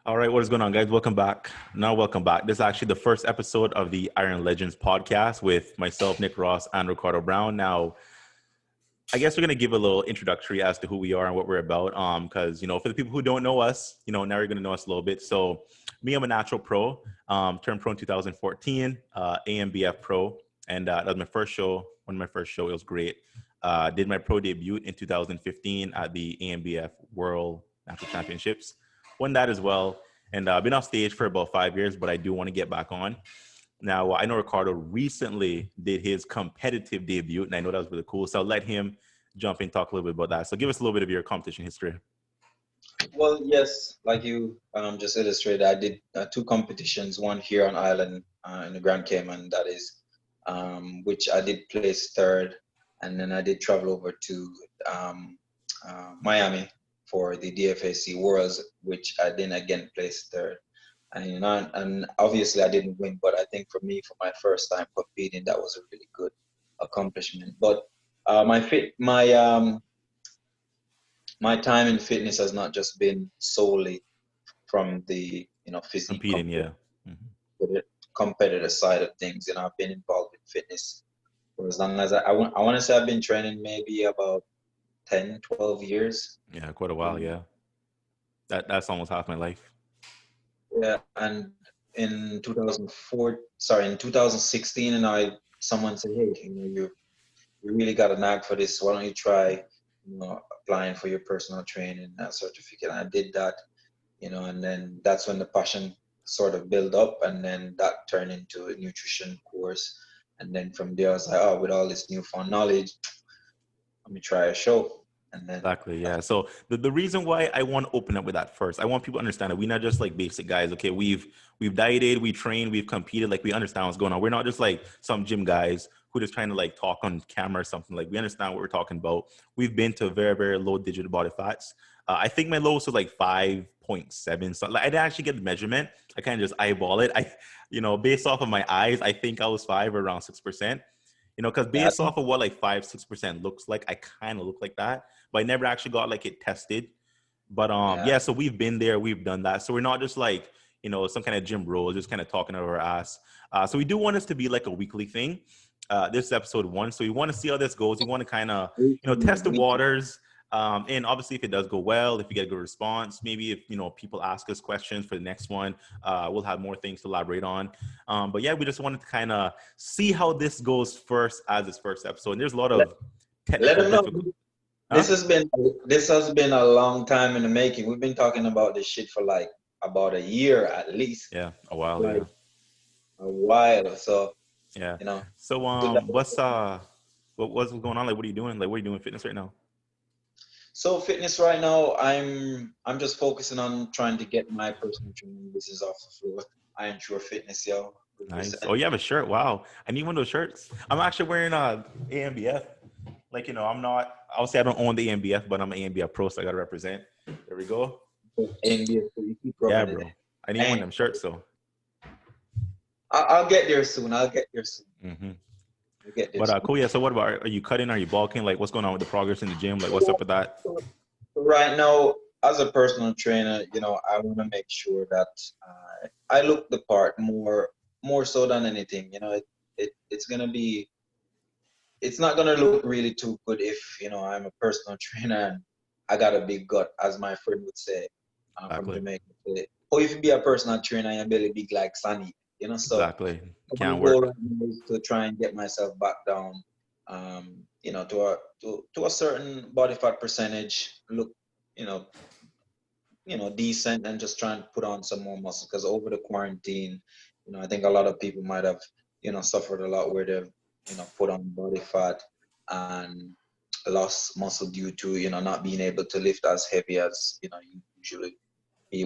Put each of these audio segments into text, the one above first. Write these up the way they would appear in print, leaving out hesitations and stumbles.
All right, what is going on, guys? Welcome back. Now, welcome back. This is actually the first episode of the Iron Legends podcast with myself, Nick Ross, and Ricardo Brown. Now, I guess we're gonna give a little introductory as to who we are and what we're about. Because for the people who don't know us, now you're gonna know us a little bit. So, me, I'm a natural pro. Turned pro in 2014, AMBF pro, and that was my first show. One of my first show. It was great. Did my pro debut in 2015 at the AMBF World Natural Championships. Won that as well, and I've been off stage for about 5 years, but I do want to get back on. Now, I know Ricardo recently did his competitive debut, and I know that was really cool. So I'll let him jump in and talk a little bit about that. So give us a little bit of your competition history. Well, yes, like you just illustrated, I did two competitions, one here on island in the Grand Cayman, that is, which I did place third, and then I did travel over to Miami for the DFAC Worlds, which I then again placed third. And obviously I didn't win, but I think for me, for my first time competing, that was a really good accomplishment. But my time in fitness has not just been solely from the physique Competing, yeah. competitor side of things. I've been involved in fitness for as long as I want to say I've been training maybe about 10, 12 years. Yeah, quite a while, yeah. That's almost half my life. Yeah, and in 2016, and someone said, hey, you really got a knack for this. Why don't you try, applying for your personal training certificate? And I did that, and then that's when the passion sort of built up, and then that turned into a nutrition course. And then from there, I was like, oh, with all this newfound knowledge, let me try a show. And then Exactly, yeah. So the reason why I want to open up with that first, I want people to understand that we're not just like basic guys. Okay, we've dieted, we trained, we've competed, like we understand what's going on. We're not just like some gym guys who just trying to like talk on camera or something. Like we understand what we're talking about. We've been to very, very low digital body fats. I think my lowest was like 5.7. So like, I didn't actually get the measurement. I kind of just eyeball it. Based off of my eyes, I think I was 5 or around 6%. Because based off of what like 5-6% looks like, I kind of look like that, but I never actually got like it tested. But yeah, so we've been there, we've done that. So we're not just like, some kind of gym bro, just kind of talking out of our ass. So we do want this to be like a weekly thing. This is episode 1. So we want to see how this goes. We want to kind of, test the waters. And obviously if it does go well, if we get a good response, maybe if, people ask us questions for the next one, we'll have more things to elaborate on. But yeah, we just wanted to kind of see how this goes first as this first episode. And there's a lot of technical difficulties. This has been a long time in the making. We've been talking about this shit for like about a year at least. Yeah, a while, like, A while. So yeah. So what's going on? Like what are you doing? Like what are you doing in fitness right now? So fitness right now, I'm just focusing on trying to get my personal training business off the floor. Ironshorefitness, yo. Nice. Oh, you have a shirt. Wow. I need one of those shirts. I'm actually wearing AMBF. Like, I'm not, obviously I don't own the AMBF, but I'm an AMBF pro, so I got to represent. There we go. AMBF, yeah, bro. I need one of them shirts, though. I'll get there soon. Mm-hmm. But cool, yeah. So what about, are you cutting? Are you bulking? Like what's going on with the progress in the gym? Like what's up with that? Right now, as a personal trainer, I want to make sure that I look the part more so than anything. It's not gonna look really too good if I'm a personal trainer and I got a big gut, as my friend would say from Jamaica. Or if you be a personal trainer, your belly big like Sunny. So exactly. Can't work. To try and get myself back down, to a certain body fat percentage, look, decent, and just try and put on some more muscle. Because over the quarantine, I think a lot of people might have, suffered a lot where they've, put on body fat and lost muscle due to, not being able to lift as heavy as, you usually.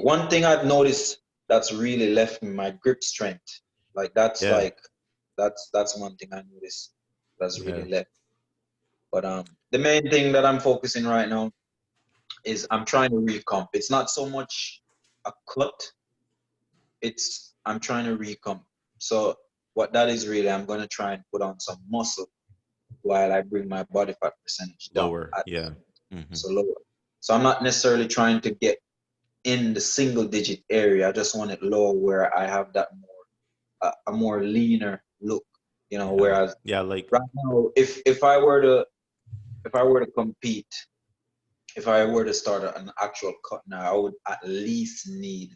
One thing I've noticed that's really left me, my grip strength. Like that's one thing I noticed that's really left. But the main thing that I'm focusing right now is I'm trying to recomp. It's not so much a cut. I'm trying to recomp. So what that is really, I'm going to try and put on some muscle while I bring my body fat percentage down. Lower, yeah. So lower. So I'm not necessarily trying to get in the single digit area. I just want it low where I have that more a more leaner look, you know. Yeah. Whereas Yeah. Like, right now, if I were to compete, if I were to start an actual cut now, I would at least need,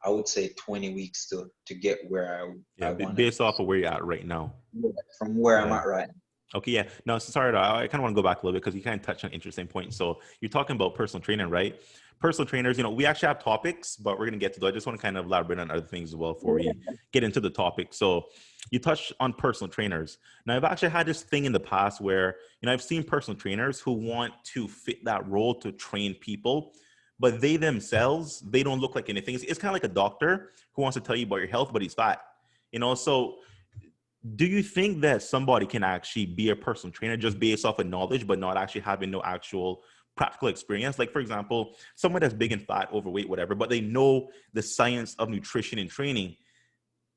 I would say, 20 weeks to get where yeah, I want to based off of where you're at right now. be from where I'm Yeah. at right now. Okay, yeah. No, so sorry, I kind of want to go back a little bit because you kind of touched on an interesting point. So you're talking about personal training, right? Personal trainers, we actually have topics, but we're going to get to those. I just want to kind of elaborate on other things as well before we get into the topic. So you touched on personal trainers. Now, I've actually had this thing in the past where, I've seen personal trainers who want to fit that role to train people, but they themselves, they don't look like anything. It's kind of like a doctor who wants to tell you about your health, but he's fat. So do you think that somebody can actually be a personal trainer just based off of knowledge, but not actually having no actual practical experience? Like, for example, someone that's big and fat, overweight, whatever, but they know the science of nutrition and training.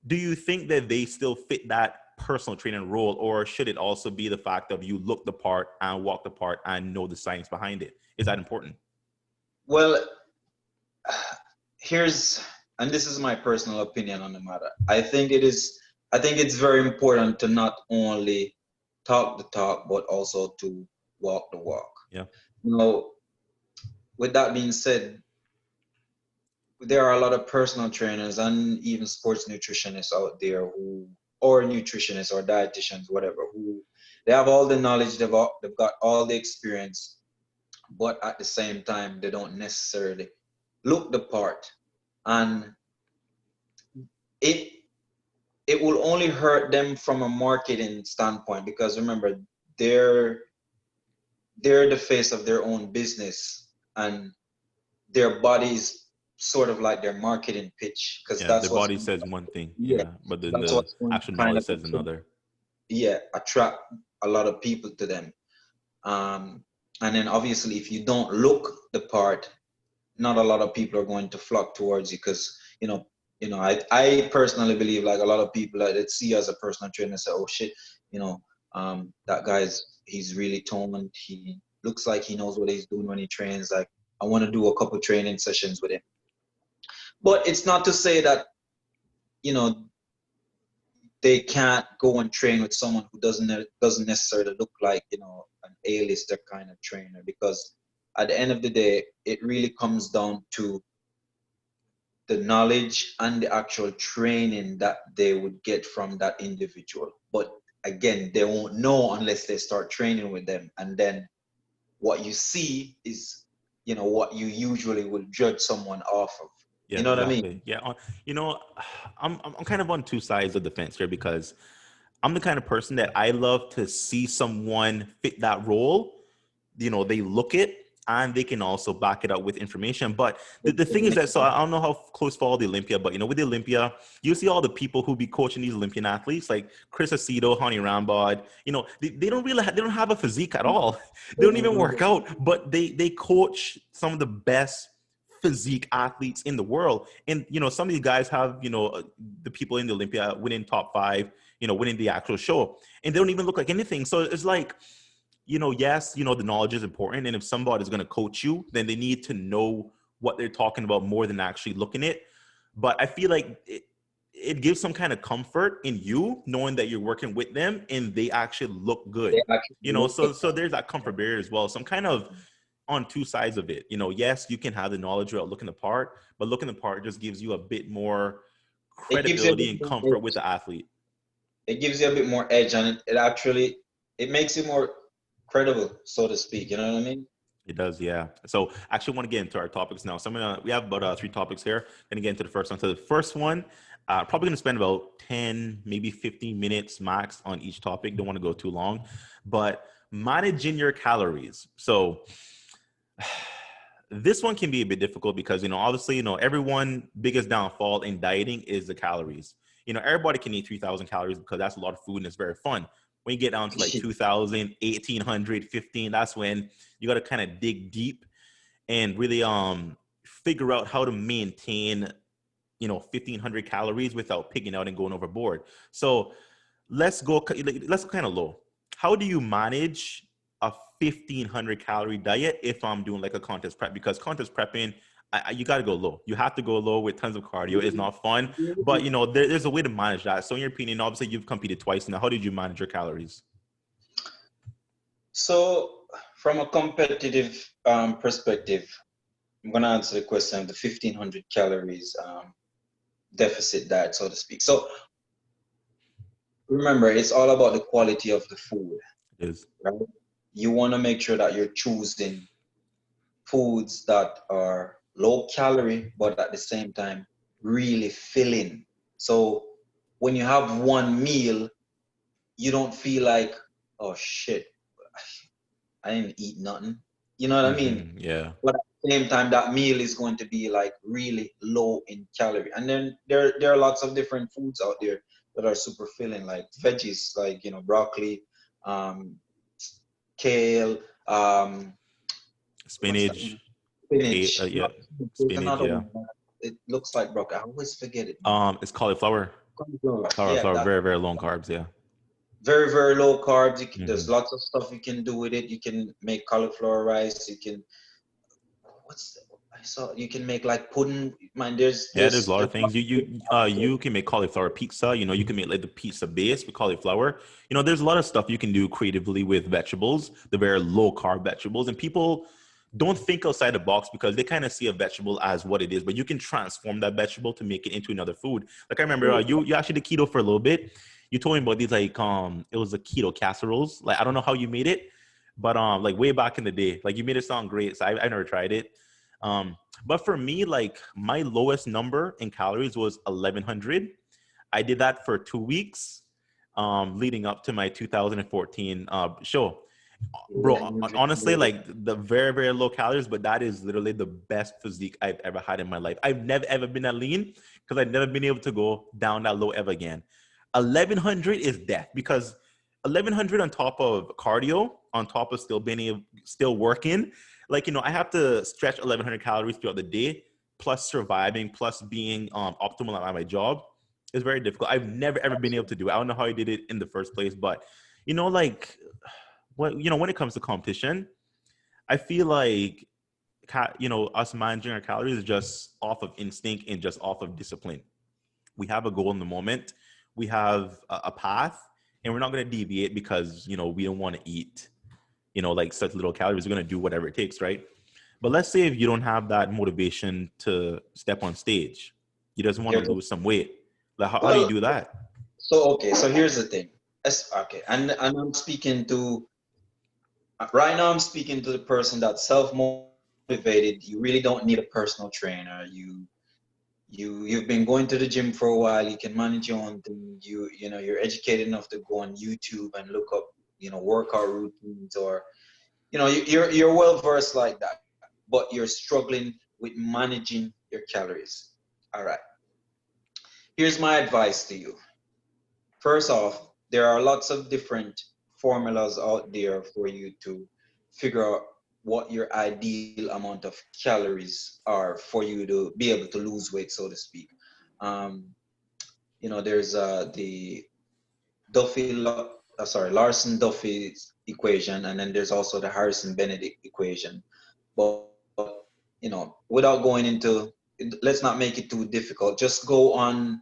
Do you think that they still fit that personal training role, or should it also be the fact of you look the part and walk the part and know the science behind it? Is that important? Well, here's and this is my personal opinion on the matter. I think it's very important to not only talk the talk but also to walk the walk. Yeah. Now, with that being said, there are a lot of personal trainers and even sports nutritionists out there or nutritionists or dietitians, whatever, who they have all the knowledge, they've got all the experience, but at the same time, they don't necessarily look the part. And it it will only hurt them from a marketing standpoint, because remember, they're they're the face of their own business, and their body is sort of like their marketing pitch, because Yeah. The that's what's body says one thing. yeah, Yeah. But then that's the what's going to actual kind knowledge of says another. attract a lot of people to them. um and then obviously, if you don't look the part, not a lot of people are going to flock towards you, because I personally believe, like, a lot of people that see you as a personal trainer say, oh shit, that he's really toned, he looks like he knows what he's doing when he trains, like, I want to do a couple training sessions with him. But it's not to say that you know they can't go and train with someone who doesn't necessarily look like an A-lister kind of trainer, because at the end of the day, it really comes down to the knowledge and the actual training that they would get from that individual. But again, they won't know unless they start training with them, and then what you see is what you usually will judge someone off of. Yeah, You know what I mean? exactly. Yeah, you know, I'm kind of on two sides of the fence here because I'm the kind of person that I love to see someone fit that role. They look it and they can also back it up with information. But the thing is that, so I don't know how close follow the Olympia, but with the Olympia, you see all the people who be coaching these Olympian athletes like Chris Aceto, Honey Rambod. They don't really they don't have a physique at all. They don't even work out, but they coach some of the best physique athletes in the world. And some of these guys have the people in the Olympia winning top 5, winning the actual show, and they don't even look like anything. So it's like, yes, the knowledge is important. And if somebody's going to coach you, then they need to know what they're talking about more than actually looking it. But I feel like it gives some kind of comfort in you knowing that you're working with them and they actually look good. They actually look the So there's that comfort barrier as well. So I'm kind of on two sides of it. Yes, you can have the knowledge without looking the part, but looking the part just gives you a bit more it gives you a credibility bit and more comfort with edge. the athlete. It gives you a bit more edge, and it actually it makes you more credible, so to speak. You know what I mean? It does, yeah. So I actually want to get into our topics now. So we have about 3 topics here. Gonna get into the first one. So the first one, probably gonna spend about 10, maybe 15 minutes max on each topic. Don't want to go too long, but managing your calories. So this one can be a bit difficult because, obviously, everyone biggest downfall in dieting is the calories. Everybody can eat 3,000 calories because that's a lot of food and it's very fun. When you get down to like 2,000, 1,800, 15, that's when you got to kind of dig deep and really figure out how to maintain 1,500 calories without pigging out and going overboard. So let's go kind of low. How do you manage a 1,500 calorie diet if I'm doing like a contest prep? Because contest prepping, you got to go low. You have to go low with tons of cardio. It's not fun, but you know, there's a way to manage that. So in your opinion, obviously you've competed twice now. How did you manage your calories? So from a competitive perspective, I'm gonna answer the question of the 1500 calories deficit diet, so to speak. So remember, it's all about the quality of the food, It is. right? You want to make sure that you're choosing foods that are low calorie, but at the same time, really filling. So when you have one meal, you don't feel like, oh shit, I didn't eat nothing. You know what I mean? Yeah. But at the same time, that meal is going to be like really low in calorie. And then there are lots of different foods out there that are super filling, like veggies, like broccoli, um, kale, what's that Spinach, one? Spinach. yeah, There's spinach, another yeah. one. It looks like broccoli. I always forget it, man. It's cauliflower. Cauliflower. Yeah, Cauliflower, that very, very low in carbs, yeah. very, very low carbs. Hmm. There's lots of stuff you can do with it. You can make cauliflower rice. You can I saw you can make like pudding. Man, Yeah, there's a lot there's of things. You can make cauliflower pizza. You know, you can make like the pizza base with cauliflower. You know, there's a lot of stuff you can do creatively with vegetables, the very low carb vegetables. And people don't think outside the box because they kind of see a vegetable as what it is, but you can transform that vegetable to make it into another food. Like I remember you actually did keto for a little bit. You told me about these like it was the keto casseroles. Like I don't know how you made it, but like way back in the day, like you made it sound great. So I never tried it. Um, but for me, like my lowest number in calories was 1100. I did that for 2 weeks, leading up to my 2014 show. Bro, honestly, like the very, very low calories, but that is literally the best physique I've ever had in my life. I've never ever been that lean because I've never been able to go down that low ever again. 1100 is death because 1100 on top of cardio, on top of still working, like I have to stretch 1100 calories throughout the day, plus surviving, plus being optimal at my job is very difficult. I've never ever been able to do it. I don't know how I did it in the first place, but like when it comes to competition, I feel like us managing our calories is just off of instinct and just off of discipline. We have a goal in the moment, we have a path, and we're not going to deviate because we don't want to eat like such little calories. We're going to do whatever it takes, right? But let's say if you don't have that motivation to step on stage, you just want to lose some weight. Like how do you well. do that? So okay. So here's the thing. Okay, and I'm speaking to right now. I'm speaking to the person that's self motivated. You really don't need a personal trainer. You've been going to the gym for a while. You can manage your own thing. You're educated enough to go on YouTube and look up workout routines, or you're well versed like that, but you're struggling with managing your calories. All right. Here's my advice to you. First off, there are lots of different formulas out there for you to figure out what your ideal amount of calories are for you to be able to lose weight, so to speak. Um, there's the Larson Duffy's equation, and then there's also the Harrison Benedict equation. But without going into, let's not make it too difficult. Just go on.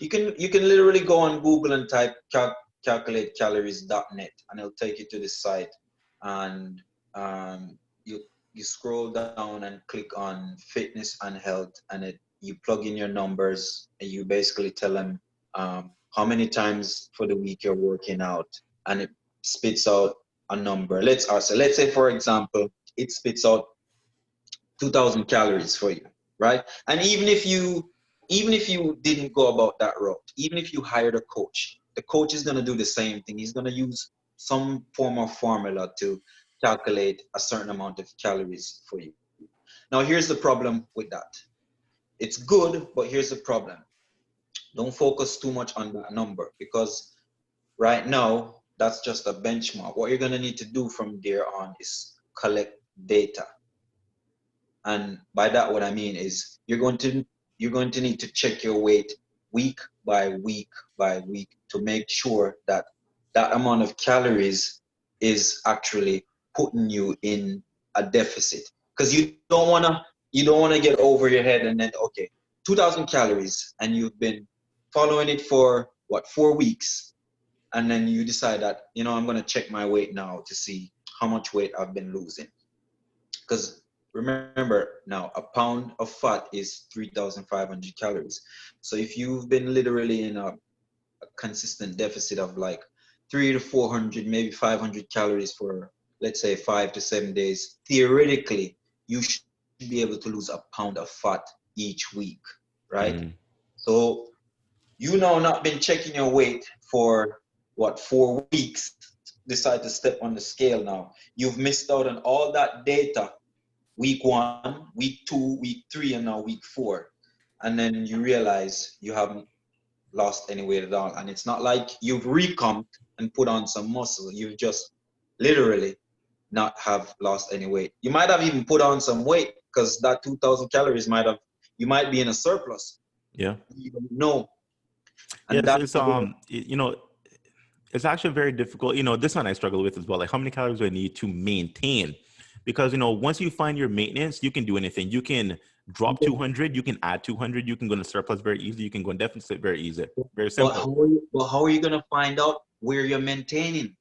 You can literally go on Google and type calculatecalories.net, and it'll take you to this site, and you scroll down and click on fitness and health, and you plug in your numbers, and you basically tell them how many times for the week you're working out, and it spits out a number. Let's say for example, it spits out 2,000 calories for you, right? And even if you didn't go about that route, even if you hired a coach, the coach is going to do the same thing. He's going to use some form of formula to calculate a certain amount of calories for you. Now, here's the problem with that. It's good, but here's the problem. Don't focus too much on that number, because right now that's just a benchmark. What you're going to need to do from there on is collect data. And by that, what I mean is you're going to need to check your weight week by week by week to make sure that that amount of calories is actually putting you in a deficit. Because you don't want to get over your head and then, okay, 2,000 calories, and you've been following it for what, 4 weeks, and then you decide that, you know, I'm going to check my weight now to see how much weight I've been losing. Because remember now, a pound of fat is 3,500 calories. So if you've been literally in a consistent deficit of like 300 to 400, maybe 500 calories for, let's say, 5 to 7 days, theoretically, you should be able to lose a pound of fat each week, right? Mm-hmm. So you now not been checking your weight for what, 4 weeks, decide to step on the scale now. You've missed out on all that data, week 1, week 2, week 3, and now week 4. And then you realize you haven't lost any weight at all. And it's not like you've recomped and put on some muscle. You've just literally not have lost any weight. You might have even put on some weight because that 2,000 calories you might be in a surplus. Yeah. You don't know. And Yes, that's you know, it's actually very difficult. You know, this one I struggle with as well. Like, how many calories do I need to maintain? Because, you know, once you find your maintenance, you can do anything. You can drop 200, you can add 200, you can go in a surplus very easily, you can go in deficit very easy, very simple. How are you going to find out where you're maintaining?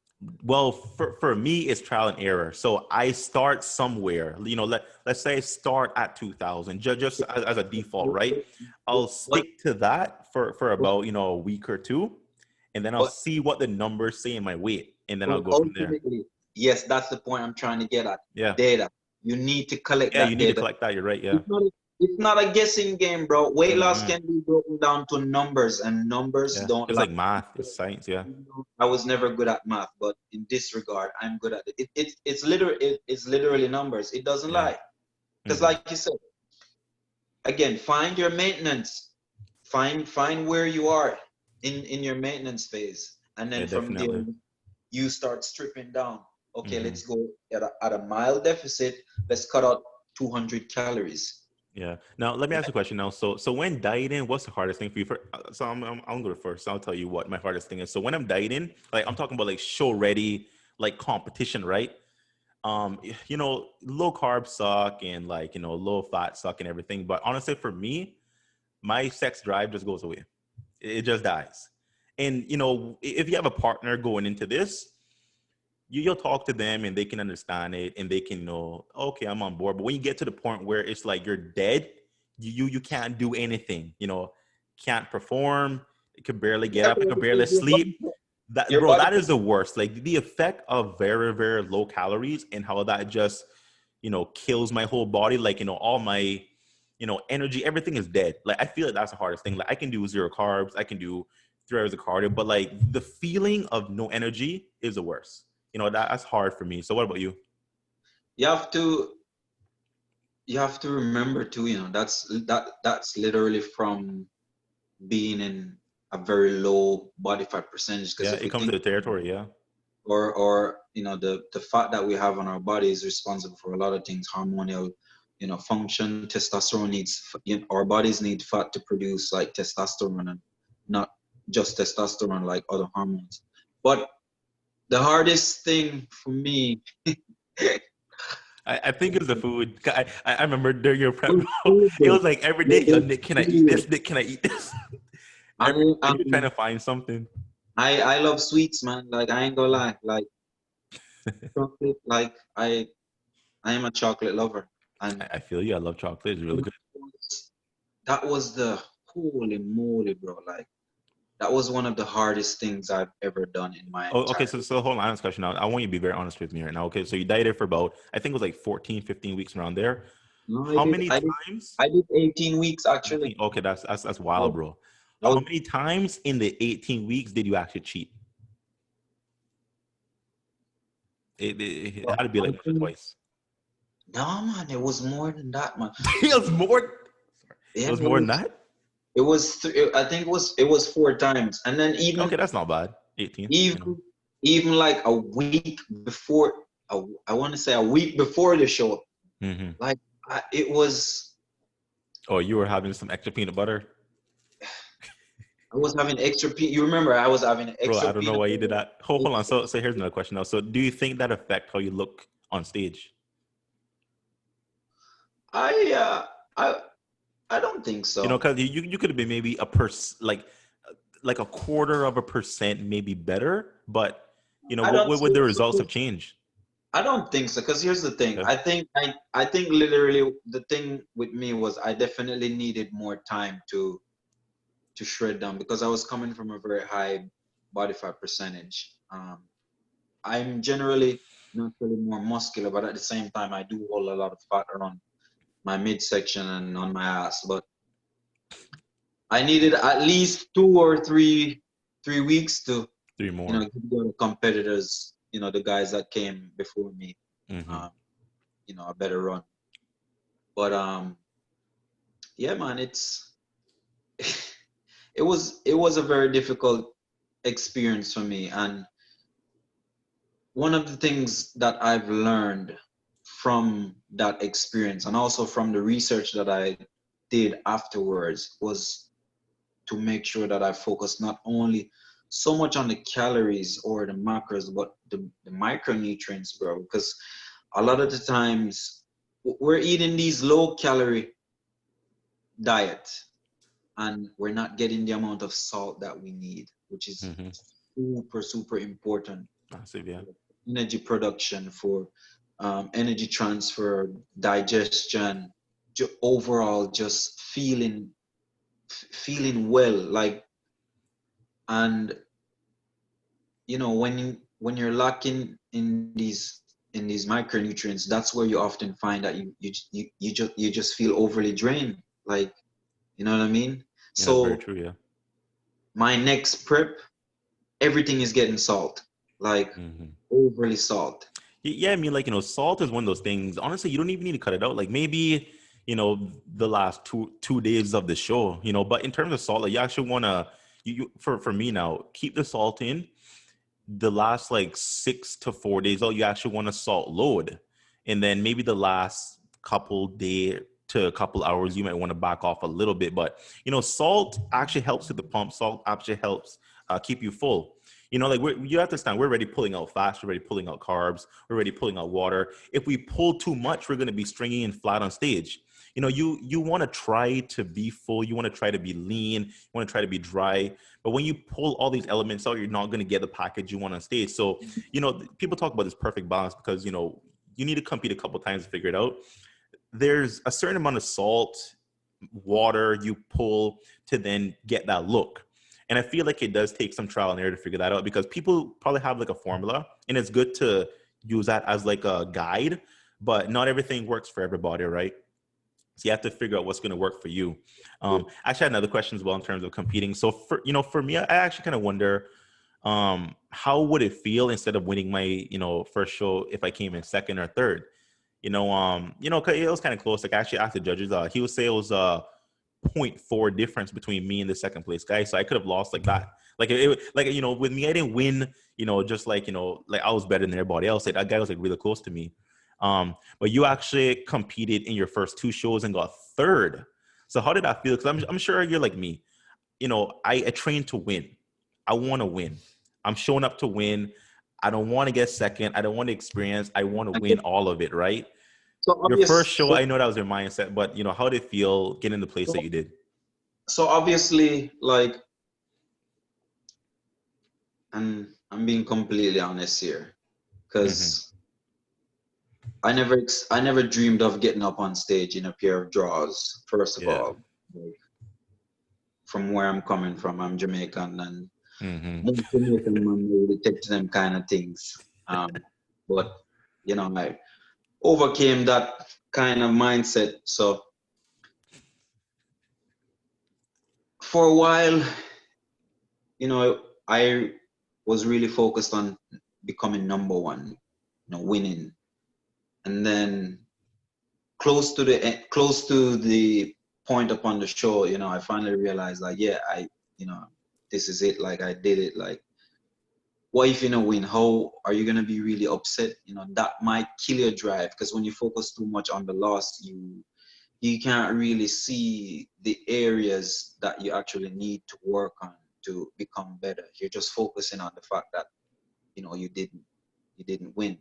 Well, for me, it's trial and error. So I start somewhere, you know, let's say start at 2,000, just as a default, right? I'll stick to that for about, you know, a week or two, and then I'll But see what the numbers say in my weight, and then I'll go from there. ultimately, yes, that's the point I'm trying to get at. Yeah. Data. You need to collect Yeah, that you need data. to collect that. You're right. Yeah. It's not a guessing game, bro. Weight loss can be broken down to numbers, and numbers Yeah. don't It's lie. like math. It's science. Yeah. I was never good at math, but in this regard, I'm good at it. It's literally numbers. It doesn't Yeah. lie. Because like you said, again, find your maintenance. Find where you are in your maintenance phase. And then Yeah, from there, definitely. you start stripping down. Okay, let's go at a mild deficit. Let's cut out 200 calories. Yeah. Now, let me ask you a question now. So when dieting, what's the hardest thing for you? So I'm going to go first. I'll tell you what my hardest thing is. So when I'm dieting, like I'm talking about like show ready, like competition, right? You know, low carb suck and like, you know, low fat suck and everything. But honestly, for me, my sex drive just goes away. It just dies. And, you know, if you have a partner going into this, you'll talk to them and they can understand it and they can know, okay, I'm on board. But when you get to the point where it's like you're dead, you can't do anything, you know, can't perform, you could barely get up, you could barely sleep. That, Your bro, body, that is the worst. Like the effect of very, very low calories and how that just, you know, kills my whole body. Like, you know, all my, you know, energy, everything is dead. Like I feel like that's the hardest thing. Like I can do 0 carbs, I can do 3 hours of cardio, but like the feeling of no energy is the worst. You know, that's hard for me. So what about you? you have to remember too, you know, that's literally from being in a very low body fat percentage. Because Yeah, if it we comes to think, the territory. Yeah. or you know, the fat that we have on our body is responsible for a lot of things, hormonal, you know, function. Testosterone you know, our bodies need fat to produce like testosterone, and not just testosterone like other hormones. But the hardest thing for me, I think it's the food. I remember during your prep, bro, it was like every day, yo, Nick, can I eat this? Nick, can I eat this? Every I'm, day you're trying I'm to find something. I love sweets, man. Like I ain't gonna lie. Like chocolate, like I am a chocolate lover. And I feel you. I love chocolate. It's really good. that was the holy moly, bro. Like that was one of the hardest things I've ever done in my Oh, okay. entire So hold on. I have a question now. I want you to be very honest with me right now. Okay. So you dieted for about, I think it was like 14, 15 weeks around there. No, How many times? I did 18 weeks actually. 18. Okay. That's wild, bro. I How was, many times in the 18 weeks did you actually cheat? It had to be like once or twice. no, man, it was more than that, man. It was more. It Yeah, was more than that. I think it was 4 times, and then Okay, that's not bad. 18. You know. even even like a week before, I want to say a week before the show, like it was. Oh, you were having some extra peanut butter, I was having extra you remember I was having bro. extra I don't know peanut why you did butter. that. Hold on. So here's another question now. So do you think that affect how you look on stage? I I I don't think You know, so. because you could have been maybe like a quarter of a percent maybe better, but you know, I don't what would the think results so. have changed? I don't think so. Because here's the thing. Okay. I think literally the thing with me was I definitely needed more time to shred down because I was coming from a very high body fat percentage. I'm generally naturally more muscular, but at the same time, I do hold a lot of fat around my midsection and on my ass. But I needed at least 2 or 3 weeks to, Three more. give the other competitors, the guys that came before me, Hmm. um, a better run. But yeah, man, it was a very difficult experience for me, and one of the things that I've learned from that experience and also from the research that I did afterwards was to make sure that I focus not only so much on the calories or the macros, but the micronutrients, bro. Because a lot of the times we're eating these low calorie diets and we're not getting the amount of salt that we need, which is Hmm. super, super important Massive, yeah. energy production, for energy transfer, digestion, overall just feeling well. Like, and when you're lacking in these micronutrients, that's where you often find that you just feel overly drained. Like, you know what I mean? Yeah, that's very So true. Yeah. my next prep, everything is getting salt, like Hmm. overly salt. Yeah, I mean, like, salt is one of those things. Honestly, you don't even need to cut it out. Like maybe, the last two days of the show, but in terms of salt, like you actually wanna for me now, keep the salt in the last like 6 to 4 days. Oh, you actually want to salt load. And then maybe the last couple day to a couple hours, you might want to back off a little bit. But salt actually helps with the pump. Salt actually helps keep you full. Like you have to understand, we're already pulling out fats, we're already pulling out carbs, we're already pulling out water. If we pull too much, we're going to be stringy and flat on stage. You want to try to be full, you want to try to be lean, you want to try to be dry. But when you pull all these elements out, you're not going to get the package you want on stage. So, people talk about this perfect balance because, you need to compete a couple times to figure it out. There's a certain amount of salt, water you pull to then get that look. And I feel like it does take some trial and error to figure that out because people probably have like a formula, and it's good to use that as like a guide, but not everything works for everybody, right? So you have to figure out what's going to work for you. Actually, I had another question as well in terms of competing. So for me, I actually kind of wonder, how would it feel instead of winning my, first show if I came in second or third? 'Cause it was kind of close. Like I actually asked the judges, he would say it was a point 0.4 difference between me and the second place guy. So I could have lost like that. Like like with me, I didn't win. Just like like I was better than everybody else. Like that guy was like really close to me. But you actually competed in your first two shows and got third. So how did that feel? Because I'm sure you're like me. I train to win. I want to win. I'm showing up to win. I don't want to get second. I don't want to experience. I want to win all of it, right? So Your first obvious. show, I know that was your mindset, but how did it feel getting in the place that So, you did? so obviously, like, and I'm being completely honest here, Hmm. because I never dreamed of getting up on stage in a pair of drawers. First of Yeah. all, like, from where I'm coming from, I'm Jamaican, and Hmm. most Jamaican man really take to them kind of things. But I overcame that kind of mindset. So for a while, I was really focused on becoming number one, winning. And then close to the point upon the show, I finally realized, like, yeah, you know, this is it. Like, I did it. Like, what if you don't win? How are you gonna be really upset? That might kill your drive, because when you focus too much on the loss, you can't really see the areas that you actually need to work on to become better. You're just focusing on the fact that you didn't win.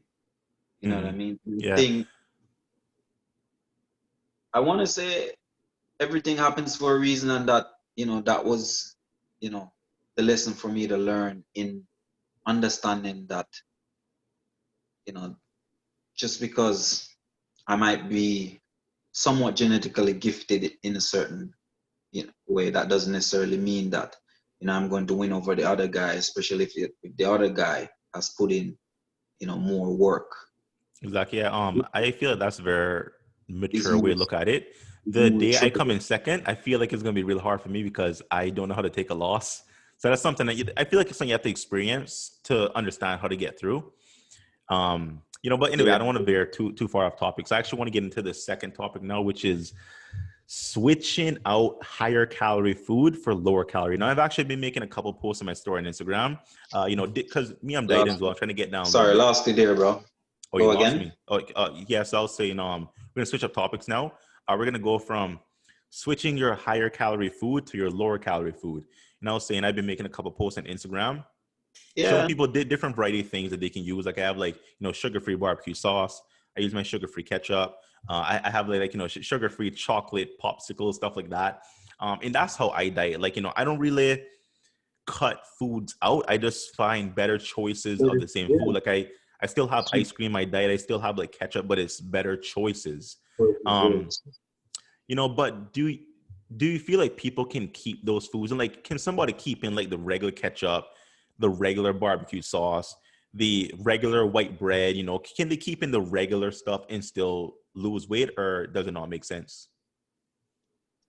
You know what I Hmm. mean? Yeah. Thing I want to say everything happens for a reason, and that, you know, that was, you know, the lesson for me to learn in understanding that, you know, just because I might be somewhat genetically gifted in a certain, you know, way, that doesn't necessarily mean that, you know, I'm going to win over the other guy, especially if the other guy has put in, you know, more work. Exactly. Yeah. I feel like that's a very Is mature way more to look at it. is The more day I come true. in second, I feel like it's gonna be real hard for me because I don't know how to take a loss. So that's something that I feel like it's something you have to experience to understand how to get through. But anyway, I Yeah. don't want to veer too far off topic. So I actually want to get into the second topic now, which is switching out higher calorie food for lower calorie. Now, I've actually been making a couple posts on my story on Instagram. Because me, I'm dieting as well. I'm trying to get down a little Sorry, bit. lost you there, bro. Oh, you Go lost again. me. Oh, yes. I was saying, we're gonna switch up topics now. We're gonna go from switching your higher calorie food to your lower calorie food. And I was saying, I've been making a couple posts on Instagram showing Yeah. people different variety of things that they can use. Like I have sugar-free barbecue sauce. I use my sugar-free ketchup. I have sugar-free chocolate popsicles, stuff like that. And that's how I diet. I don't really cut foods out. I just find better choices of the same food. Yeah. I still have ice cream in my diet. I still have like ketchup, but it's better choices. Um, but do you feel like people can keep those foods, and like can somebody keep in like the regular ketchup, the regular barbecue sauce, the regular white bread, can they keep in the regular stuff and still lose weight, or does it not make sense?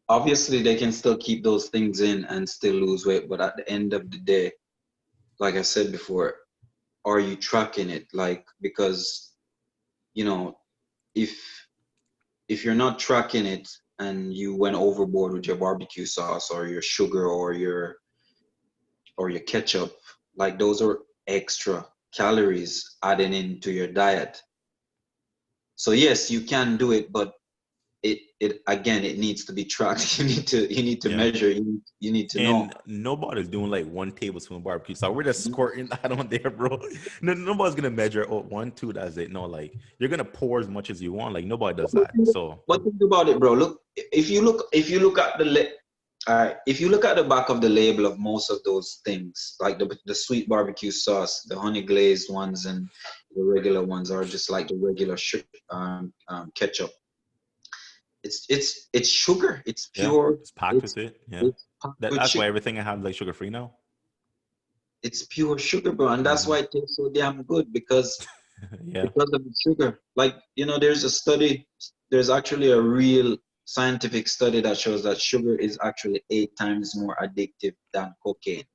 Obviously, they can still keep those things in and still lose weight, but at the end of the day, like I said before, are you tracking it? Like, because, you know, if you're not tracking it and you went overboard with your barbecue sauce or your sugar or your ketchup, like those are extra calories adding into your diet. So yes, you can do it, but it again, it needs to be tracked. You need to Yeah. measure. You need to know. And nobody's doing like 1 tablespoon barbecue sauce. We're just squirting that on there, bro. No, nobody's gonna measure, oh, 1, 2, that's it. No, like you're gonna pour as much as you want. Like nobody does that. So But think about it, bro. Look, if you look at all right, if you look at the back of the label of most of those things, like the sweet barbecue sauce, the honey glazed ones, and the regular ones are just like the regular ketchup. It's sugar. It's yeah, pure. it's packed It's with it. Yeah. it's packed with That's why sugar. everything I have like sugar free now. It's pure sugar, bro, and that's Hmm. why it tastes so damn good because Yeah. because of the sugar. Like, there's a study. There's actually a real scientific study that shows that sugar is actually 8 times more addictive than cocaine.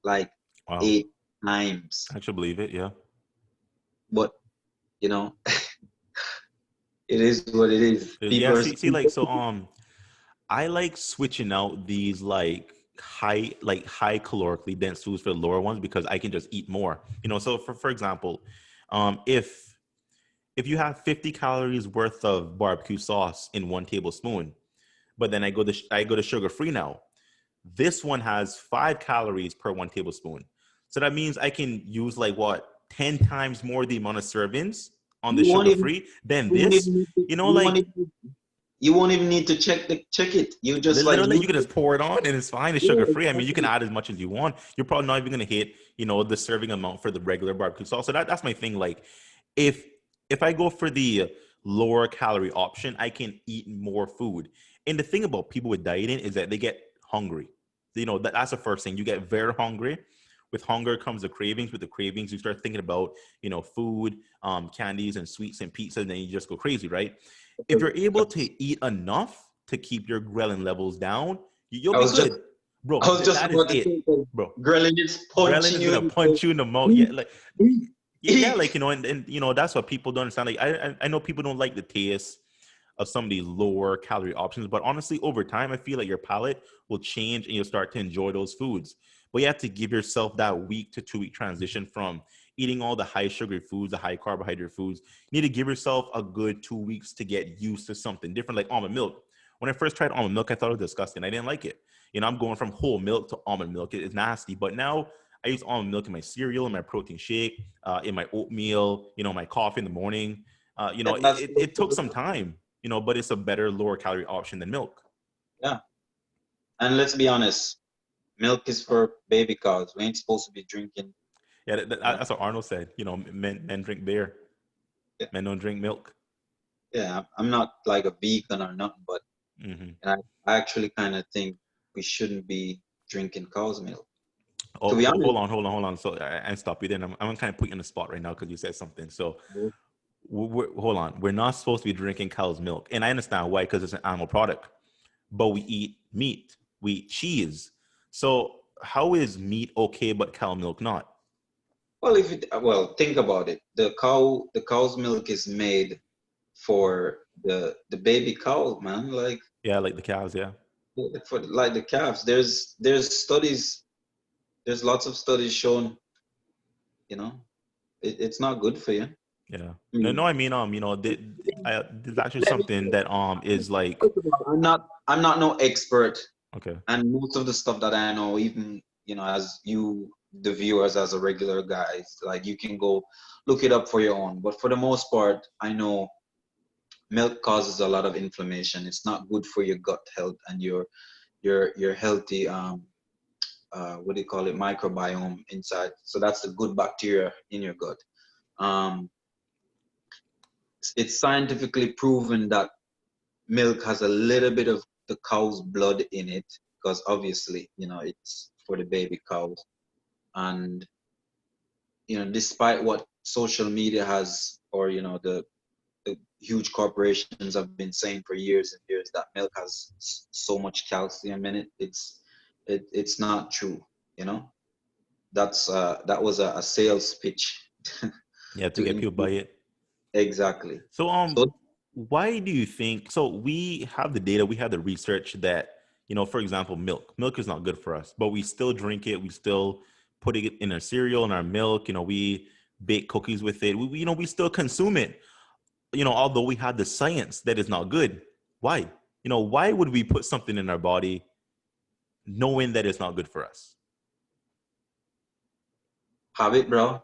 Like Wow. 8 times. I should believe it. Yeah. But you know, it is what it is. Yeah. See, I like switching out these like high calorically dense foods for the lower ones because I can just eat more. So for example, if you have 50 calories worth of barbecue sauce in 1 tablespoon, but then I go to sugar free now. This one has 5 calories per 1 tablespoon. So that means I can use like what 10 times more the amount of servings on the You won't sugar even free than you won't this. even need to, you won't Like even you won't even need to check it. You just like literally, you you can just pour it on and it's fine. It's yeah, sugar free. I mean, you can exactly. add as much as you want. You're probably not even gonna hit, the serving amount for the regular barbecue sauce. So that's my thing. Like, if I go for the lower calorie option, I can eat more food. And the thing about people with dieting is that they get hungry. That's the first thing. You get very hungry. With hunger comes the cravings. With the cravings, you start thinking about, food, candies and sweets and pizza, and then you just go crazy, right? If you're able to eat enough to keep your ghrelin levels down, you'll I be was just good, bro. I was just That is about to it, say that bro. ghrelin is Ghrelin punching is you gonna in the punch you in the mouth. Yeah, face. like Eat, yeah, eat. like and that's what people don't understand. Like I know people don't like the taste of some of these lower calorie options, but honestly, over time, I feel like your palate will change and you'll start to enjoy those foods. But you have to give yourself that week to 2 week transition from eating all the high sugar foods, the high carbohydrate foods. You need to give yourself a good 2 weeks to get used to something different, like almond milk. When I first tried almond milk, I thought it was disgusting. I didn't like it. I'm going from whole milk to almond milk. It's nasty. But now I use almond milk in my cereal, in my protein shake, in my oatmeal, my coffee in the morning. And that's It took some time. but it's a better lower calorie option than milk. Yeah. And let's be honest, milk is for baby cows. We ain't supposed to be drinking. Yeah, that's what Arnold said. Men drink beer. Yeah. Men don't drink milk. Yeah, I'm not like a vegan or nothing, but I actually kind of think we shouldn't be drinking cow's milk. Oh, To be honest. hold on. So and stop you then. I'm gonna kind of put you on the spot right now because you said something. So hold on. We're not supposed to be drinking cow's milk, and I understand why, because it's an animal product. But we eat meat, we eat cheese. So how is meat okay, but cow milk not? Well, think about it. The cow's milk is made for the baby cow, man. Like, Yeah, like the cows. Yeah. for like the calves. There's studies. There's lots of studies shown. It's not good for you. Yeah. Mm. No, I mean, there's actually something that is like, I'm not no expert, okay. and most of the stuff that I know, even as you, the viewers, as a regular guy, like, you can go look it up for your own. But for the most part, I know milk causes a lot of inflammation. It's not good for your gut health and your healthy what do you call it, microbiome inside. So that's the good bacteria in your gut. It's scientifically proven that milk has a little bit of the cow's blood in it, because obviously, it's for the baby cows. And, despite what social media has, or, the huge corporations have been saying for years and years, that milk has so much calcium in it, it's not true. That was a sales pitch. Yeah, to to get people increase. by it. Exactly. So So why do you think, so we have the data, we have the research that, for example, milk is not good for us, but we still drink it, we still put it in our cereal and our milk, we bake cookies with it, we still consume it, although we have the science that is not good. Why? Why would we put something in our body knowing that it's not good for us? habit, bro.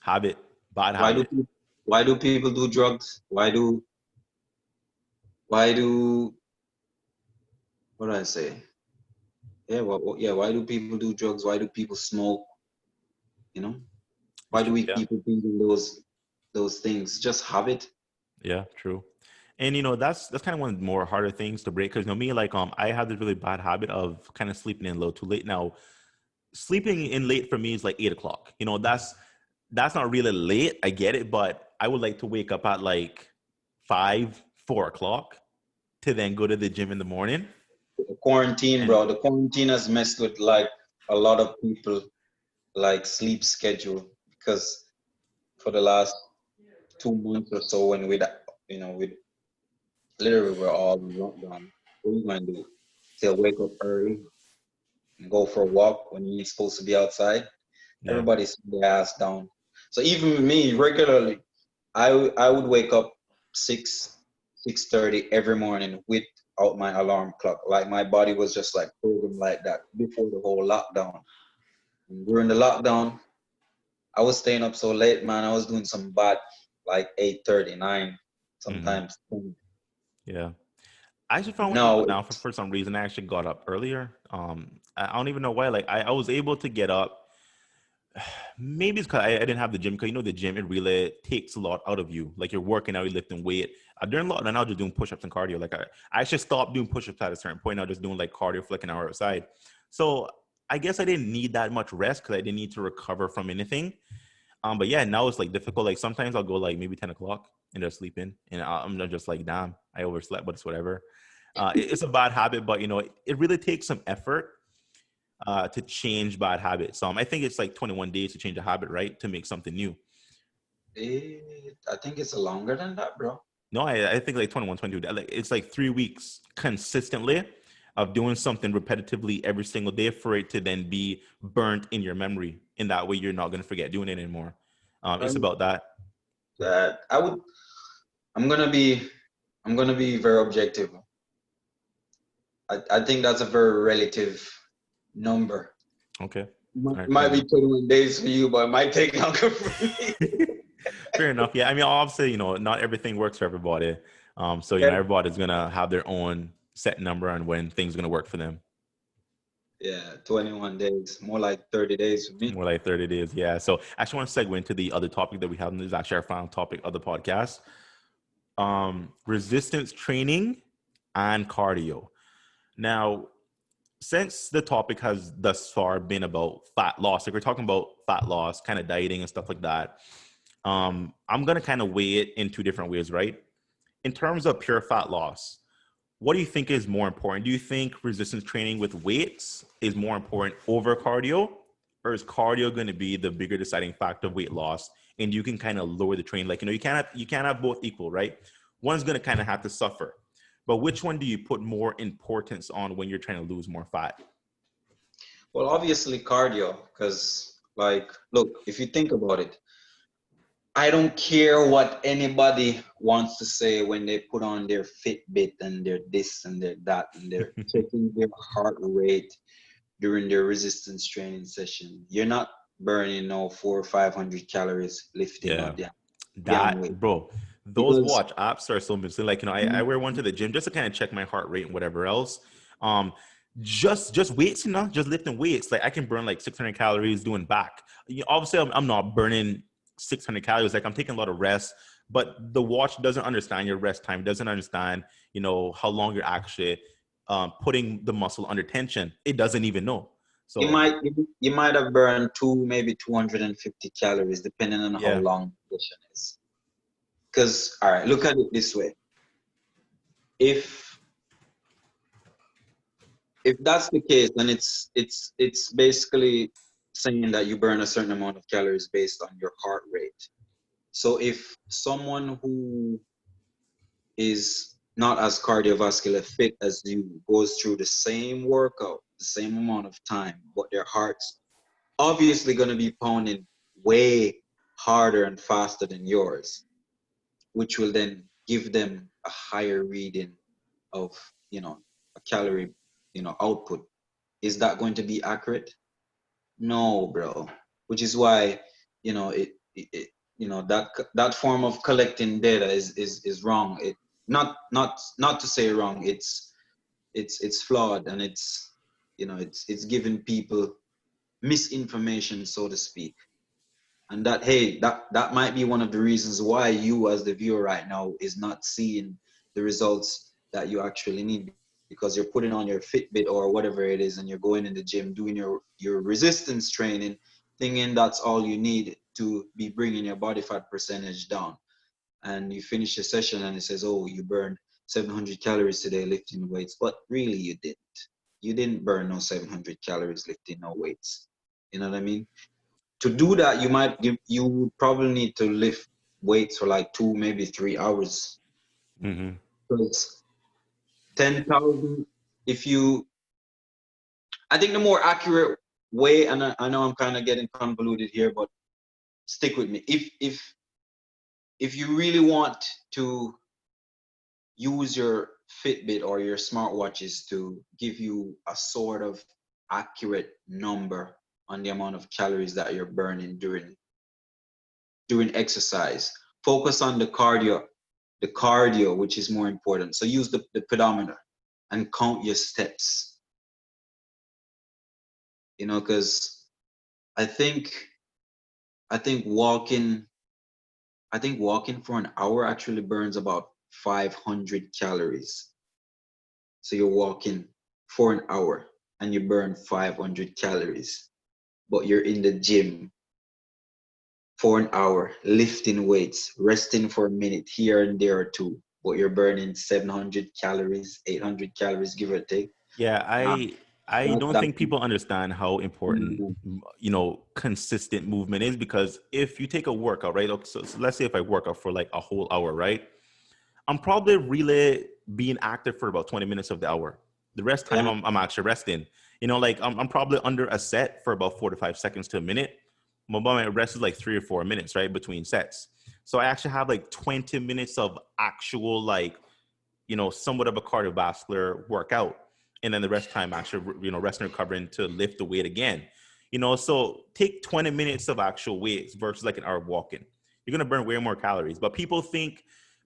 Habit, bad Why do habit. why do people do drugs? Why do what do I say? Yeah, why do people do drugs? Why do people smoke? It's Why do true. we Yeah. people do those things? Just habit. Yeah, true. And that's kind of one of the more harder things to break, because me, like, I have this really bad habit of kind of sleeping in a little too late. Now, sleeping in late for me is like 8 o'clock. That's not really late. I get it, but I would like to wake up at like 4 o'clock to then go to the gym in the morning. The quarantine, And bro. The quarantine has messed with, like, a lot of people, like, sleep schedule, because for the last 2 months or so, when we literally we're all in lockdown. What are you gonna do? Still wake up early and go for a walk when you're supposed to be outside? yeah, Everybody's their ass down. So even with me, regularly, I would wake up 6:30 every morning without my alarm clock. Like, my body was just like programmed like that before the whole lockdown. And during the lockdown, I was staying up so late, man. I was doing some bad, like 8:39, hmm, sometimes 10. yeah. I actually But found no, now for some reason I actually got up earlier. I don't even know why. Like I was able to get up. Maybe it's because I didn't have the gym. Because the gym, it really takes a lot out of you. Like, you're working out, you're lifting weight. During lockdown, I was just doing push-ups and cardio. Like I actually stopped doing push-ups at a certain point. I was just doing like cardio for like an hour outside. So I guess I didn't need that much rest because I didn't need to recover from anything. But yeah, now it's like difficult. Like sometimes I'll go like maybe 10 o'clock and just sleep in, and I'm just like, damn, I overslept, but it's whatever. It's a bad habit, but it really takes some effort to change bad habits. I think it's like 21 days to change a habit, right? To make something new. I think it's longer than that, bro. No, I think like 21, 22. Like, it's like 3 weeks consistently of doing something repetitively every single day for it to then be burnt in your memory. In that way, you're not going to forget doing it anymore. It's Um, about that. I would. I'm gonna be. I'm gonna be very objective. I think that's a very relative number. Okay. All It right. Fair might be enough. 21 days for you, but it might take longer for me. Fair enough. Yeah. I mean, obviously, not everything works for everybody. So, you know, everybody's going to have their own set number on when things are going to work for them. Yeah, 21 days, more like 30 days for me. More like 30 days. Yeah. So I actually want to segue into the other topic that we have. And this is actually our final topic of the podcast. Resistance training and cardio. Now, since the topic has thus far been about fat loss, like we're talking about fat loss, kind of dieting and stuff like that, I'm going to kind of weigh it in two different ways, right? In terms of pure fat loss, what do you think is more important? Do you think resistance training with weights is more important over cardio? Or is cardio going to be the bigger deciding factor of weight loss? And you can kind of lower the training. Like, you know, you can't have both equal, right? One's going to kind of have to suffer. But which one do you put more importance on when you're trying to lose more fat? Well, obviously cardio, because like, look, if you think about it, I don't care what anybody wants to say when they put on their Fitbit and their this and their that, and they're checking their heart rate during their resistance training session. You're not burning no 400 or 500 calories lifting Yeah, no damn weight. that, bro, those Because watch apps are so missing. Like, you know, I wear one to the gym just to kind of check my heart rate and whatever else. Um, just weights, you know, just lifting weights. Like I can burn like 600 calories doing back. You know, obviously, I'm not burning 600 calories. Like I'm taking a lot of rest, but the watch doesn't understand your rest time. Doesn't understand, you know, how long you're actually putting the muscle under tension. It doesn't even know. you So might you might have burned maybe 250 calories depending on how yeah, long the session is. Because all right, look at it this way. If that's the case, then it's basically saying that you burn a certain amount of calories based on your heart rate. So if someone who is not as cardiovascular fit as you goes through the same workout, the same amount of time, but their heart's obviously going to be pounding way harder and faster than yours, which will then give them a higher reading of, you know, a calorie, you know, output. Is that going to be accurate? No, bro. Which is why, you know, you know, that form of collecting data is wrong. It not to say wrong. It's flawed, and it's, you know, it's giving people misinformation, so to speak. And that, hey, that might be one of the reasons why you as the viewer right now is not seeing the results that you actually need, because you're putting on your Fitbit or whatever it is and you're going in the gym doing your resistance training, thinking that's all you need to be bringing your body fat percentage down. And you finish your session and it says, oh, you burned 700 calories today lifting weights, but really you didn't burn no 700 calories lifting no weights. You know what I mean? To do that, you would probably need to lift weights for like 2, maybe 3 hours. mm-hmm. Because 10,000, if you, I think the more accurate way, and I know I'm kind of getting convoluted here, but stick with me. If you really want to use your Fitbit or your smartwatches to give you a sort of accurate number on the amount of calories that you're burning during exercise, focus on the cardio, which is more important. So use the pedometer and count your steps, you know, because I think walking for an hour actually burns about 500 calories. So you're walking for an hour and you burn 500 calories, but you're in the gym for an hour, lifting weights, resting for a minute here and there or two, but you're burning 700 calories, 800 calories, give or take. Yeah, Um, I don't that think people understand how important, you know, consistent movement is, because if you take a workout, right? Okay, so let's say if I work out for like a whole hour, right? I'm probably really being active for about 20 minutes of the hour. The rest time yeah, I'm actually resting. You know, like I'm probably under a set for about 4 to 5 seconds to a minute. My rest is like 3 or 4 minutes, right? Between sets. So I actually have like 20 minutes of actual, like, you know, somewhat of a cardiovascular workout. And then the rest time actually, you know, resting and recovering to lift the weight again. You know, so take 20 minutes of actual weights versus like an hour of walking. You're going to burn way more calories. But people think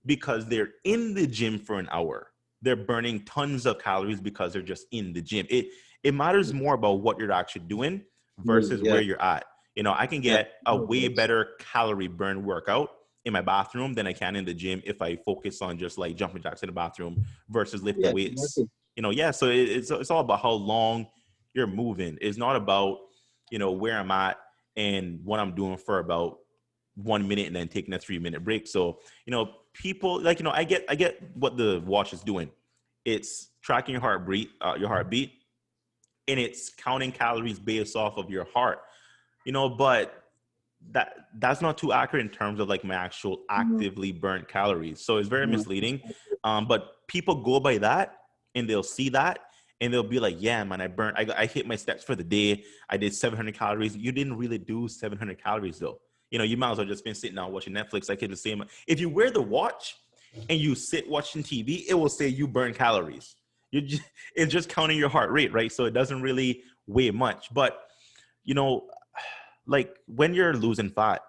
because they're in the gym for an hour. They're burning tons of calories because they're just in the gym. It matters more about what you're actually doing versus Yeah, where you're at. You know, I can yeah. get a way better calorie burn workout in my bathroom than I can in the gym if I focus on just like jumping jacks in the bathroom versus lifting Yeah, weights. You know, yeah. So it's all about how long you're moving. It's not about, you know, where I'm at and what I'm doing for about 1 minute and then taking a 3 minute break. So, you know, people like, you know, I get what the watch is doing. It's tracking your heartbeat, and it's counting calories based off of your heart, you know, but that's not too accurate in terms of like my actual actively burnt calories. So it's very misleading. But people go by that and they'll see that and they'll be like, yeah, man, I hit my steps for the day. I did 700 calories. You didn't really do 700 calories though. You know, you might as well just been sitting down watching Netflix. I could the same. If you wear the watch and you sit watching TV, it will say you burn calories. It's just counting your heart rate, right? So it doesn't really weigh much. But, you know, like when you're losing fat,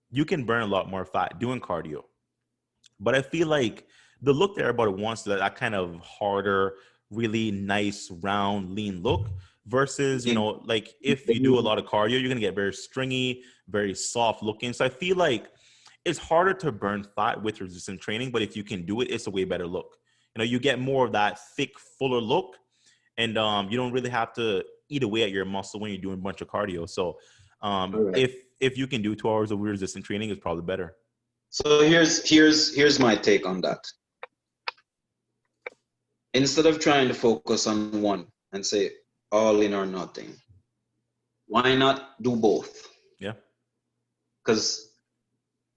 you can burn a lot more fat doing cardio. But I feel like the look that everybody wants, that kind of harder, really nice, round, lean look versus, you know, like if you do a lot of cardio, you're going to get very stringy, very soft looking. So I feel like it's harder to burn fat with resistance training, but if you can do it, it's a way better look. You know, you get more of that thick, fuller look, and you don't really have to eat away at your muscle when you're doing a bunch of cardio. So All right. if you can do 2 hours of resistance training, it's probably better. So here's my take on that. Instead of trying to focus on one and say all in or nothing, why not do both? Yeah. Because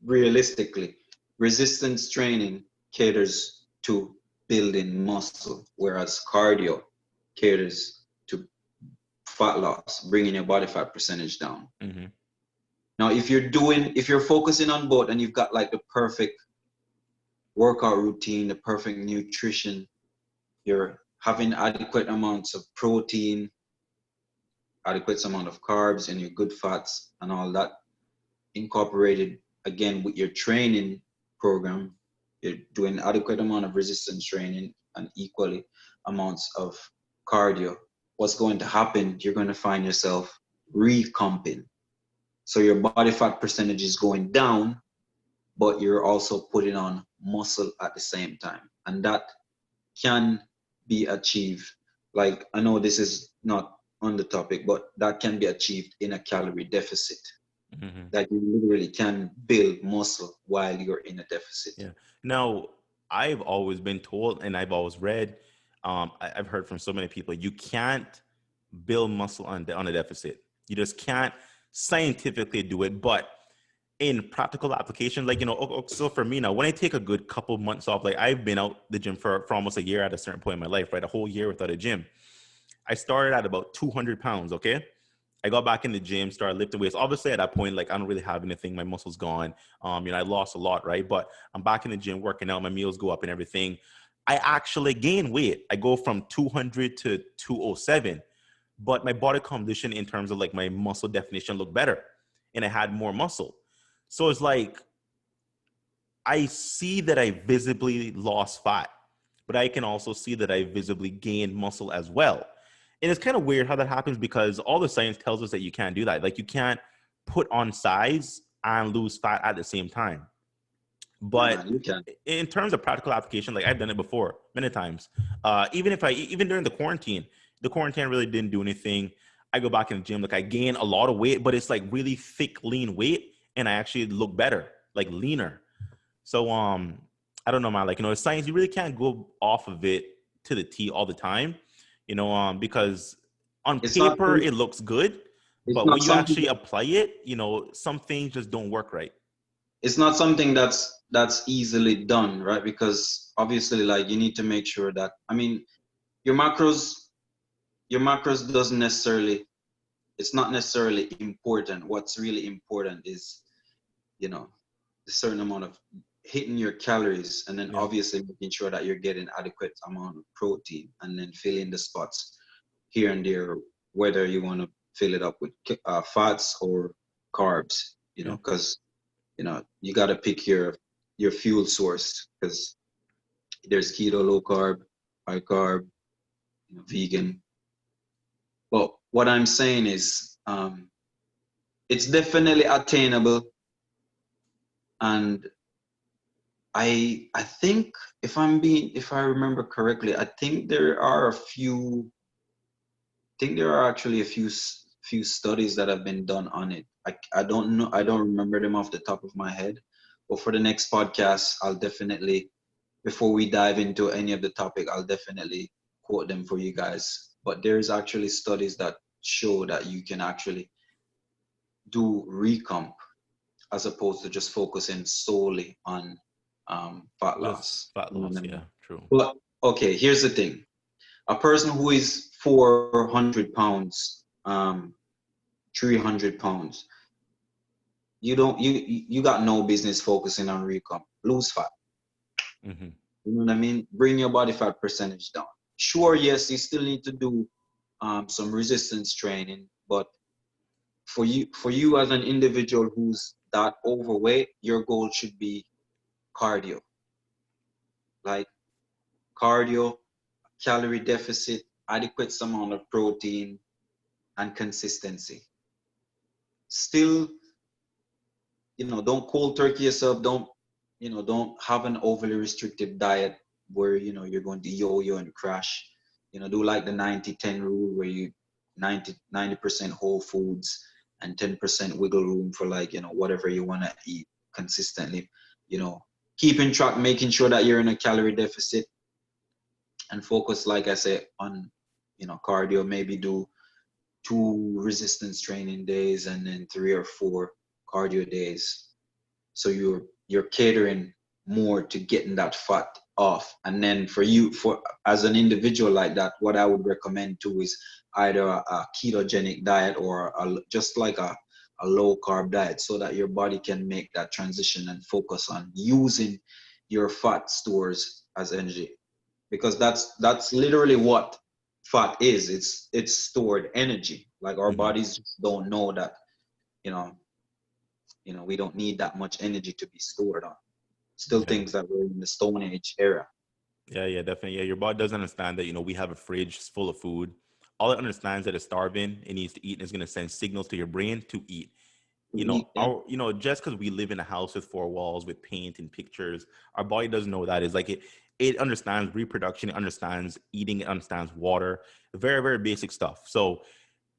realistically, resistance training caters to building muscle, whereas cardio caters to fat loss, bringing your body fat percentage down. Mm-hmm. Now, if you're focusing on both and you've got like the perfect workout routine, the perfect nutrition, you're having adequate amounts of protein, adequate amount of carbs, and your good fats and all that incorporated again with your training program, you're doing adequate amount of resistance training and equally amounts of cardio, what's going to happen, you're going to find yourself recomping. So your body fat percentage is going down, but you're also putting on muscle at the same time. And that can be achieved. Like, I know this is not on the topic, but that can be achieved in a calorie deficit. Mm-hmm. That you literally can build muscle while you're in a deficit. Yeah. Now, I've always been told, and I've always read, I've heard from so many people, you can't build muscle on a deficit. You just can't scientifically do it. But in practical application, like, you know, so for me now, when I take a good couple months off, like I've been out the gym for almost a year at a certain point in my life, right? A whole year without a gym. I started at about 200 pounds, okay? I got back in the gym, started lifting weights. Obviously, at that point, like I don't really have anything. My muscles gone. You know, I lost a lot, right? But I'm back in the gym working out. My meals go up and everything. I actually gain weight. I go from 200 to 207, but my body composition in terms of like my muscle definition looked better, and I had more muscle. So it's like I see that I visibly lost fat, but I can also see that I visibly gained muscle as well. And it's kind of weird how that happens because all the science tells us that you can't do that. Like you can't put on size and lose fat at the same time. Yeah, But man, you can. in terms of practical application, like I've done it before many times. Even during the quarantine really didn't do anything. I go back in the gym, like I gain a lot of weight, but it's like really thick, lean weight, and I actually look better, like leaner. So I don't know, man. Like, you know, science, you really can't go off of it to the T all the time, you know, because on It's not. paper it looks good, It's but when not you something. actually apply it, you know, some things just don't work right. It's not something that's easily done, right? Because obviously, like you need to make sure that. I mean, your macros, your macros doesn't necessarily. It's not necessarily important. What's really important is, you know, a certain amount of hitting your calories, and then Yeah. obviously making sure that you're getting adequate amount of protein, and then fill in the spots here and there, whether you want to fill it up with fats or carbs, you know, Yeah. because you know you got to pick your fuel source, because there's keto, low carb, high carb, vegan. But what I'm saying is, it's definitely attainable, and I think if I remember correctly, I think there are actually a few studies that have been done on it. I don't know, I don't remember them off the top of my head, but for the next podcast, I'll definitely, before we dive into any of the topic, I'll definitely quote them for you guys. But there's actually studies that show that you can actually do recomp as opposed to just focusing solely on fat Just loss. fat You know what loss. I Yeah, mean? true. But okay, here's the thing: a person who is 400 pounds, 300 pounds, you got no business focusing on recomp. Lose fat. Mm-hmm. You know what I mean? Bring your body fat percentage down. Sure, yes, you still need to do some resistance training, but for you as an individual who's that overweight, your goal should be cardio. Like cardio, calorie deficit, adequate amount of protein, and consistency. Still, don't cold turkey yourself. Don't have an overly restrictive diet where, you're going to yo-yo and crash. Do like the 90-10 rule where you 90% whole foods and 10% wiggle room for, like, whatever you want to eat consistently. Keeping track, making sure that you're in a calorie deficit, and focus, like I said, on, cardio. Maybe do 2 resistance training days and then 3 or 4 cardio days. So you're catering more to getting that fat off. And then for as an individual like that, what I would recommend too is either a ketogenic diet or just like a low carb diet, so that your body can make that transition and focus on using your fat stores as energy, because that's literally what fat is. It's stored energy. Like, our Mm-hmm. bodies just don't know that, you know we don't need that much energy to be stored on. Still Yeah. things that we're in the Stone Age era. Yeah, yeah, definitely. Yeah, your body doesn't understand that, we have a fridge full of food. All it understands that it's starving, it needs to eat, and it's going to send signals to your brain to eat. To eat, yeah. Just because we live in a house with 4 walls with paint and pictures, our body doesn't know that. Is like it understands reproduction, it understands eating, it understands water, very, very basic stuff. So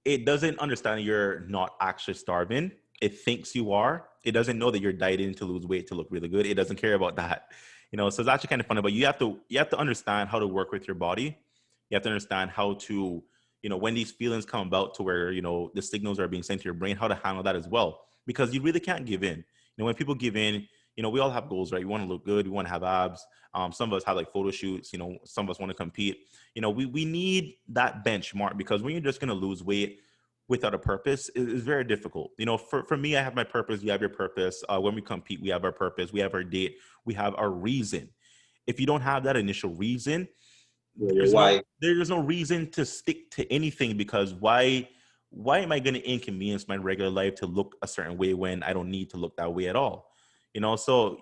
it doesn't understand you're not actually starving. It thinks you are. It doesn't know that you're dieting to lose weight to look really good. It doesn't care about that. So it's actually kind of funny. But you have to understand how to work with your body. You have to understand how to, when these feelings come about to where, the signals are being sent to your brain, how to handle that as well. Because you really can't give in. When people give in, we all have goals, right? We want to look good. We want to have abs. Some of us have like photo shoots. Some of us want to compete. We need that benchmark, because when you're just going to lose weight without a purpose is very difficult. For me, I have my purpose. You have your purpose. When we compete, we have our purpose. We have our date. We have our reason. If you don't have that initial reason, Yeah, there's no why? there's no reason to stick to anything, because why am I going to inconvenience my regular life to look a certain way when I don't need to look that way at all? So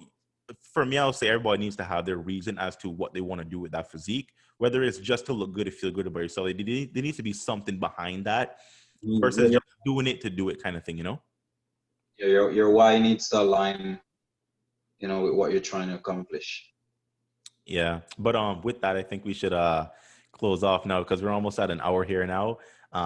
for me, I would say everybody needs to have their reason as to what they want to do with that physique, whether it's just to look good, to feel good about yourself. There needs to be something behind that Yeah, versus just doing it to do it kind of thing. your why needs to align, with what you're trying to accomplish. Yeah. But with that, I think we should close off now, because we're almost at an hour here now.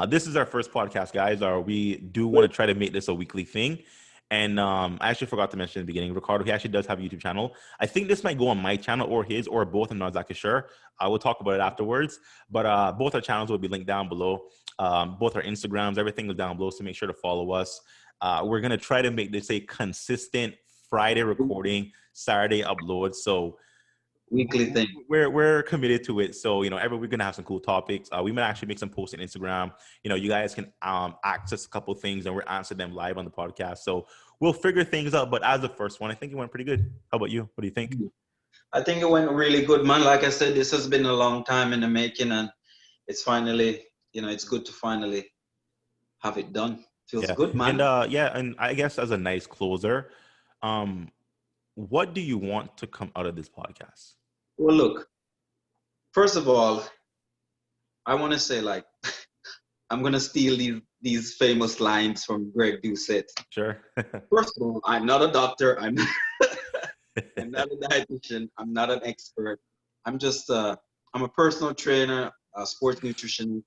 This is our first podcast, guys. We do want to try to make this a weekly thing. And I actually forgot to mention in the beginning, Ricardo, he actually does have a YouTube channel. I think this might go on my channel or his or both. I'm not exactly sure. I will talk about it afterwards. But both our channels will be linked down below. Both our Instagrams, everything is down below. So make sure to follow us. We're going to try to make this a consistent Friday recording, Saturday upload. So Weekly thing. we're committed to it. So every week we're gonna have some cool topics. We might actually make some posts on Instagram. You guys can access a couple things, and we're answering them live on the podcast. So we'll figure things out. But as the first one, I think it went pretty good. How about you? What do you think? I think it went really good, man. Like I said, this has been a long time in the making, and it's finally, it's good to finally have it done. Feels Yeah. good, And man. yeah, and I guess as a nice closer, um what do you want to come out of this podcast? Well, look, first of all, I want to say like I'm gonna steal these famous lines from Greg Doucette. Sure. First of all, I'm not a doctor. I'm not a dietitian. I'm not an expert. I'm just I'm a personal trainer, a sports nutritionist.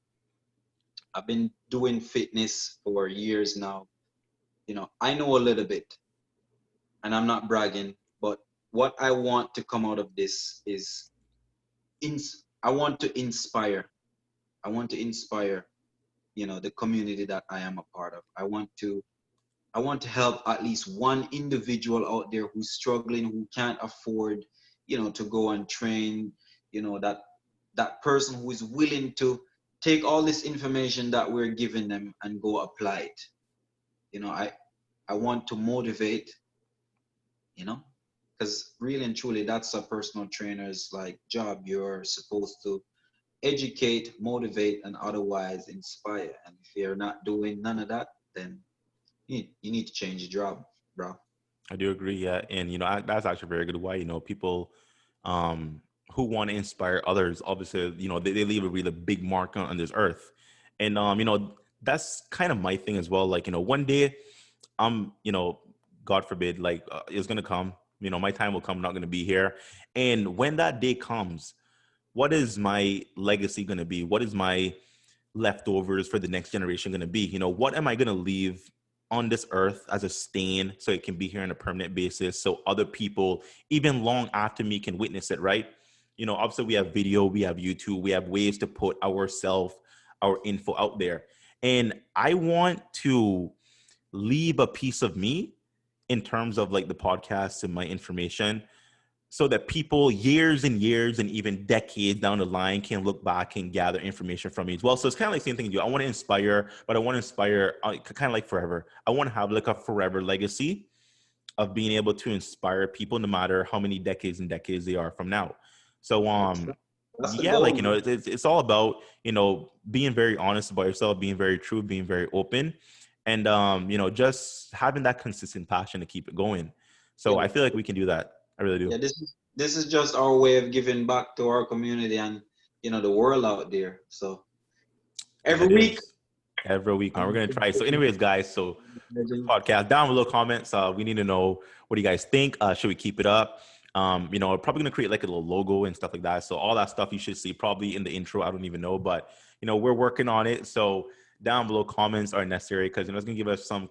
I've been doing fitness for years now. I know a little bit, and I'm not bragging, but what I want to come out of this is I want to inspire. I want to inspire, the community that I am a part of. I want to help at least one individual out there who's struggling, who can't afford, to go and train, that person who is willing to take all this information that we're giving them and go apply it. I want to motivate, because really and truly that's a personal trainer's like job. You're supposed to educate, motivate, and otherwise inspire. And if you're not doing none of that, then you need to change your job, bro. I do agree. Yeah. And, that's actually very good. Why, people who want to inspire others, obviously, they leave a really big mark on this earth. And, that's kind of my thing as well. Like, one day I'm, God forbid, like it's going to come, my time will come, I'm not going to be here. And when that day comes, what is my legacy going to be? What is my leftovers for the next generation going to be? What am I going to leave on this earth as a stain so it can be here on a permanent basis so other people, even long after me, can witness it, right? Obviously we have video, we have YouTube, we have ways to put our info out there. And I want to leave a piece of me in terms of like the podcast and my information, so that people years and years and even decades down the line can look back and gather information from me as well. So it's kind of like the same thing you do. I want to inspire, but I want to inspire kind of like forever. I want to have like a forever legacy of being able to inspire people no matter how many decades and decades they are from now. So That's the yeah, goal, like, man. it's all about, being very honest about yourself, being very true, being very open, and just having that consistent passion to keep it going. So I Yeah, feel like we can do that. I really do. yeah. This is just our way of giving back to our community and the world out there. So Yeah, every it week, is. Every week, man. We're I'm gonna try. So, anyways, guys, so podcast down below comments. We need to know, what do you guys think? Should we keep it up? We're probably gonna create like a little logo and stuff like that. So all that stuff you should see probably in the intro. I don't even know, but we're working on it. So down below comments are necessary, because it's gonna give us some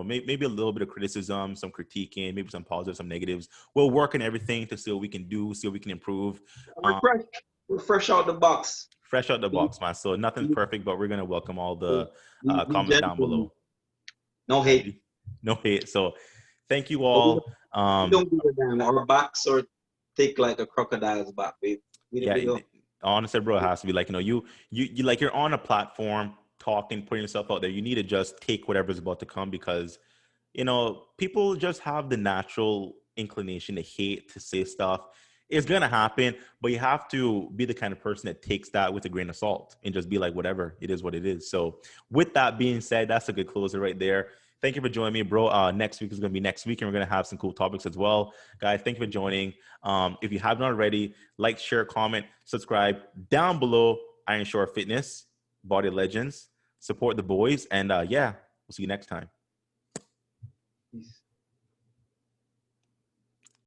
maybe a little bit of criticism, some critiquing, maybe some positives, some negatives. We'll work on everything to see what we can do, see what we can improve. Um, we're fresh out the box. Fresh out the Be, box, man. So nothing's be, perfect, but we're gonna welcome all be, the be comments down gentle. below. No Yeah, hate. no hate. So thank you But all. we don't give a damn. Our backs are thick like a crocodile's back, babe. Yeah, We don't. honestly, bro, it has to be like, you like, you're on a platform talking, putting yourself out there. You need to just take whatever's about to come, because people just have the natural inclination to hate, to say stuff. It's gonna happen, but you have to be the kind of person that takes that with a grain of salt and just be like, whatever, it is what it is. So with that being said, that's a good closer right there. Thank you for joining me, bro. Next week is gonna be next week, and we're gonna have some cool topics as well. Guys, thank you for joining. If you haven't already, like, share, comment, subscribe down below. Ironshore Fitness, Body Legends, support the boys, and yeah, we'll see you next time.